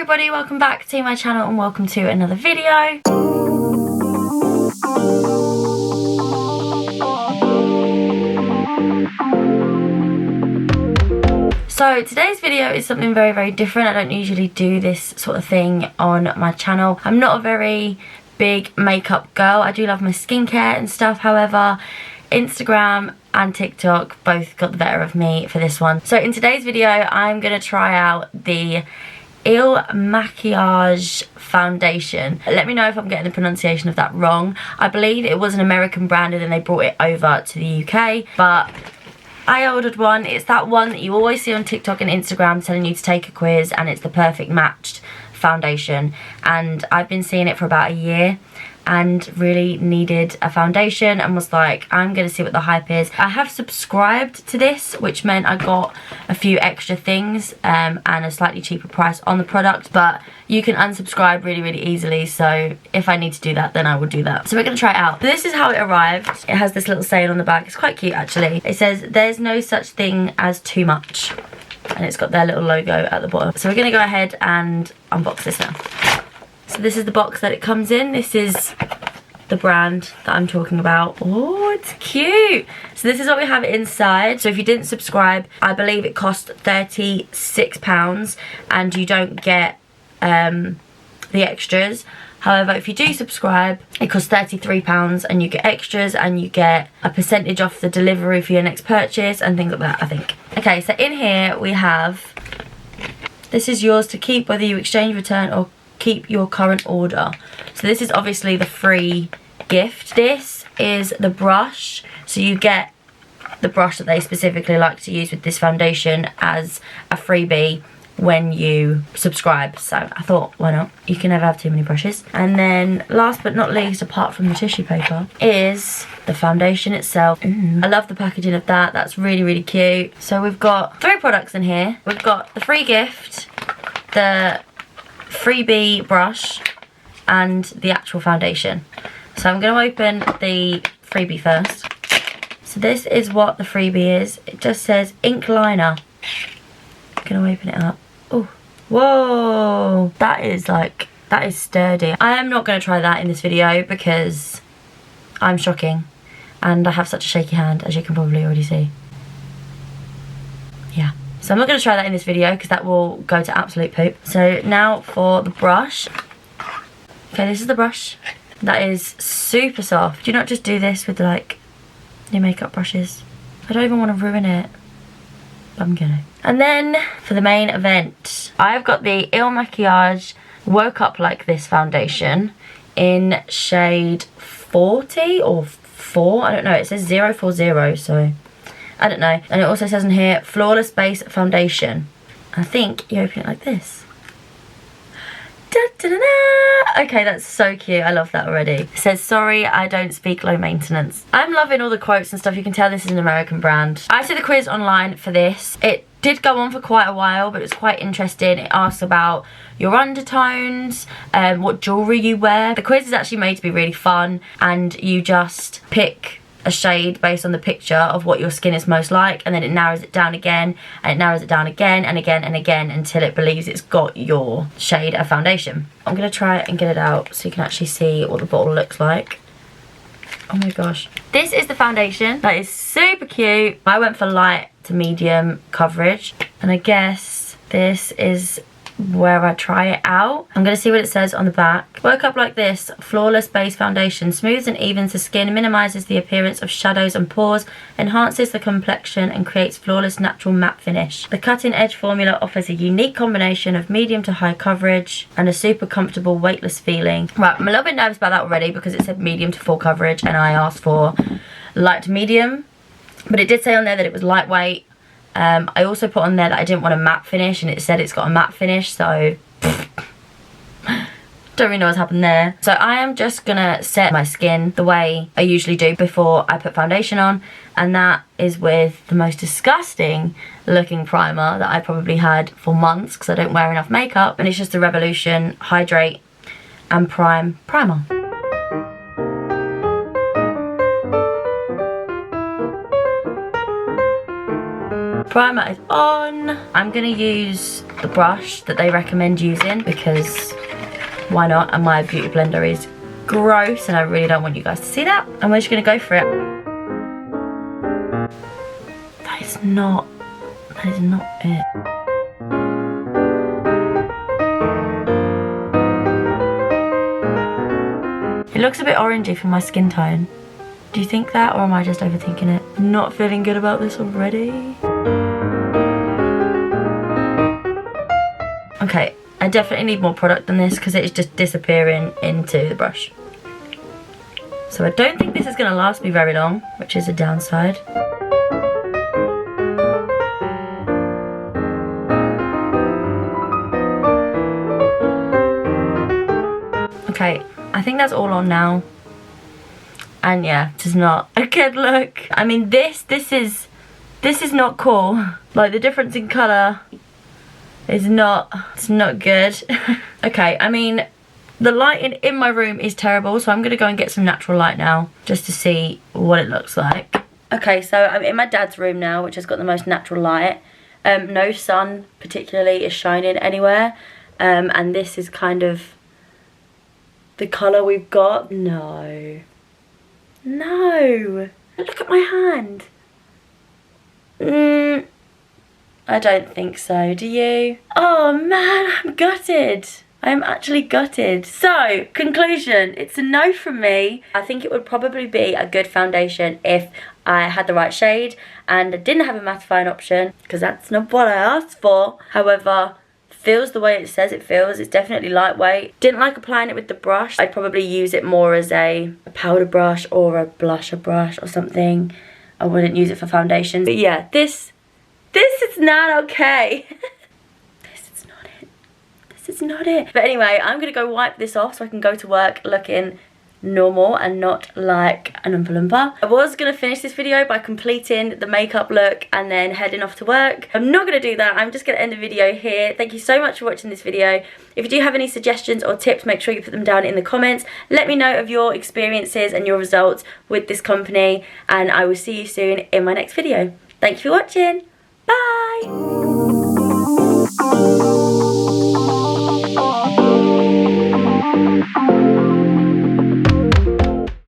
everybody, welcome back to my channel and welcome to another video. So today's video is something very different. I don't usually do this sort of thing on my channel. I'm not a very big makeup girl. I do love my skincare and stuff. However, Instagram and TikTok both got the better of me for this one. So in today's video, I'm going to try out the Makiage foundation. Let me know if I'm getting the pronunciation of that wrong. I believe it was an American brand and then they brought it over to the UK, but I ordered one. It's that one that you always see on TikTok and Instagram telling you to take a quiz, and it's the perfect matched foundation. And I've been seeing it for about a year and really needed a foundation and was like, I'm gonna see what the hype is. I have subscribed to this, which meant I got a few extra things and a slightly cheaper price on the product, but you can unsubscribe really easily, so if I need to do that, then I will do that. So we're gonna try it out. This is how it arrived. It has this little saying on the back. It's quite cute actually. It says, there's no such thing as too much, and it's got their little logo at the bottom. So we're gonna go ahead and unbox this now. So this is the box that it comes in. This is the brand that I'm talking about. Oh, it's cute. So this is what we have inside. So if you didn't subscribe, I believe it cost £36 and you don't get the extras. However, if you do subscribe, it costs £33 and you get extras and you get a percentage off the delivery for your next purchase and things like that, I think. Okay, so in here we have, this is yours to keep whether you exchange, return or keep your current order. So this is obviously the free gift. This is the brush. So you get the brush that they specifically like to use with this foundation as a freebie when you subscribe. So I thought, why not? You can never have too many brushes. And then last but not least, apart from the tissue paper, is the foundation itself. Ooh. I love the packaging of that. That's really cute. So we've got 3 products in here. We've got the free gift, the freebie brush, and the actual foundation. So I'm going to open the freebie first. So this is what the freebie is. It just says ink liner. I'm going to open it up. Oh, whoa, that is sturdy. I am not going to try that in this video because I'm shocking and I have such a shaky hand, as you can probably already see. Yeah. So I'm not going to try that in this video because that will go to absolute poop. So now for the brush. Okay, this is the brush. That is super soft. Do you not just do this with like your makeup brushes? I don't even want to ruin it, but I'm gonna. And then for the main event, I've got the Makiage Woke Up Like This foundation in shade 40 or 4. I don't know. It says 040, so I don't know. And it also says in here, Flawless Base Foundation. I think you open it like this. Da, da, da, da. Okay, that's so cute. I love that already. It says, sorry, I don't speak low maintenance. I'm loving all the quotes and stuff. You can tell this is an American brand. I took the quiz online for this. It did go on for quite a while, but it was quite interesting. It asks about your undertones, what jewellery you wear. The quiz is actually made to be really fun, and you just pick a shade based on the picture of what your skin is most like, and then it narrows it down again, and it narrows it down again and again and again until it believes it's got your shade of foundation. I'm gonna try it and get it out so you can actually see what the bottle looks like. Oh my gosh. This is the foundation. That is super cute. I went for light to medium coverage, and I guess this is where I try it out. I'm going to see what it says on the back. Woke Up Like This Flawless Base Foundation smooths and evens the skin, minimises the appearance of shadows and pores, enhances the complexion and creates flawless natural matte finish. The cutting edge formula offers a unique combination of medium to high coverage and a super comfortable weightless feeling. Right, I'm a little bit nervous about that already because it said medium to full coverage and I asked for light to medium, but it did say on there that it was lightweight. I also put on there that I didn't want a matte finish, and it said it's got a matte finish, so don't really know what's happened there. So I am just gonna set my skin the way I usually do before I put foundation on, and that is with the most disgusting looking primer that I probably had for months because I don't wear enough makeup, and it's just the Revolution Hydrate and Prime Primer. Primer is on. I'm gonna use the brush that they recommend using because why not? And my beauty blender is gross and I really don't want you guys to see that. And we're just gonna go for it. That is not it. It looks a bit orangey for my skin tone. Do you think that, or am I just overthinking it? Not feeling good about this already. Okay, I definitely need more product than this because it is just disappearing into the brush. So I don't think this is going to last me very long, which is a downside. Okay, I think that's all on now. And yeah, it is not a good look. I mean, this is not cool. Like, the difference in colour is it's not good. Okay, I mean, the lighting in my room is terrible, so I'm gonna go and get some natural light now, just to see what it looks like. Okay, so I'm in my dad's room now, which has got the most natural light. No sun particularly is shining anywhere. And this is kind of the colour we've got. No. Look at my hand. I don't think so, do you? Oh man, I'm gutted. I'm actually gutted. So, conclusion, it's a no from me. I think it would probably be a good foundation if I had the right shade and I didn't have a mattifying option, because that's not what I asked for. However, feels the way it says it feels. It's definitely lightweight. Didn't like applying it with the brush. I'd probably use it more as a powder brush or a blusher brush or something. I wouldn't use it for foundation. But yeah, this is not okay. This is not it. But anyway, I'm gonna go wipe this off so I can go to work looking normal and not like an Oompa Loompa. I was gonna finish this video by completing the makeup look and then heading off to work. I'm not gonna do that. I'm just gonna end the video here. Thank you so much for watching this video. If you do have any suggestions or tips, make sure you put them down in the comments. Let me know of your experiences and your results with this company, and I will see you soon in my next video. Thank you for watching.